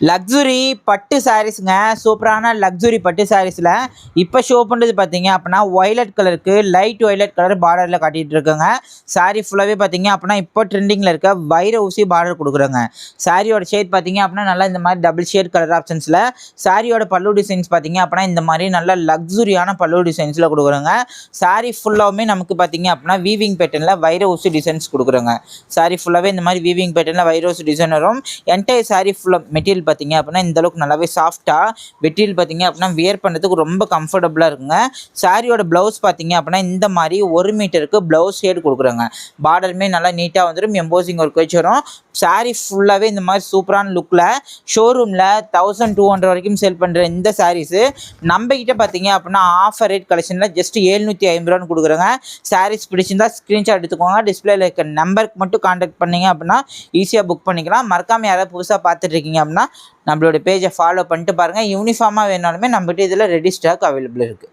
Luxury பட்டு சாரீஸுங்க. சூப்பரான luxury பட்டு சாரீஸில் இப்போ ஷோ பண்ணுறது பார்த்தீங்க அப்படின்னா ஒய்லட் கலருக்கு லைட் ஒய்லட் கலர் பார்டரில் காட்டிகிட்டு இருக்குங்க. சாரீ ஃபுல்லாகவே பார்த்தீங்க அப்படின்னா இப்போ ட்ரெண்டிங்கில் இருக்க வைர ஊசி பார்டர் கொடுக்குறோங்க. சாரியோட ஷேட் பார்த்தீங்க அப்படின்னா நல்லா இந்த மாதிரி டபுள் ஷேட் கலர் ஆப்ஷன்ஸில். சாரியோட பல்லு டிசைன்ஸ் பார்த்தீங்க அப்படின்னா இந்த மாதிரி நல்லா லக்ஸுரியான பல்லு டிசைன்ஸில் கொடுக்குறோங்க. சாரீ ஃபுல்லாகவுமே நமக்கு பார்த்தீங்க அப்படின்னா வீவிங் பேட்டர்னில் வைர ஊசி டிசைன்ஸ் கொடுக்குறோங்க. சாரீ ஃபுல்லாகவே இந்த மாதிரி வீவிங் பேட்டர்னில் வைர ஊசி டிசைன் வரும். என்டையர் சாரீ ஃபுல்லாக மெட்டீரியல் பார்த்தீங்க அப்படின்னா இந்த அளவுக்கு நல்லாவே சாஃப்டாக மெட்டீரியல் பார்த்தீங்க அப்படின்னா வியர் பண்ணுறதுக்கு ரொம்ப கம்ஃபர்டபுளாக இருக்குங்க. சாரியோட ப்ளவுஸ் பார்த்தீங்க அப்படின்னா இந்த மாதிரி 1 மீட்டருக்கு ப்ளவுஸ் ஷேட் கொடுக்குறாங்க. பார்டருமே நல்லா நீட்டாக வந்துடும். எம்போசிங் ஒர்க் வச்சு வரும். சாரீ ஃபுல்லாகவே இந்த மாதிரி சூப்பரான லுக்கில் ஷோரூமில் 1200 வரைக்கும் சேல் பண்ணுற இந்த சாரீஸு நம்மகிட்ட பார்த்தீங்க அப்படின்னா ஆஃபர் ரேட் கலெக்ஷனில் ஜஸ்ட் 750 ரூபான்னு கொடுக்குறோங்க. சாரீஸ் பிடிச்சிருந்தா ஸ்க்ரீன்ஷாட் எடுத்துக்கோங்க. டிஸ்பிளேல இருக்க நம்பருக்கு மட்டும் கான்டாக்ட் பண்ணிங்க அப்படின்னா ஈஸியாக புக் பண்ணிக்கலாம். மறக்காமல் யாராவது புதுசாக பார்த்துட்டு இருக்கீங்க அப்படின்னா நம்மளோட பேஜை ஃபாலோ பண்ணிட்டு பாருங்கள். யூனிஃபார்மாக வேணாலுமே நம்மகிட்ட இதில் ரெடி ஸ்டாக் அவைலபிள் இருக்குது.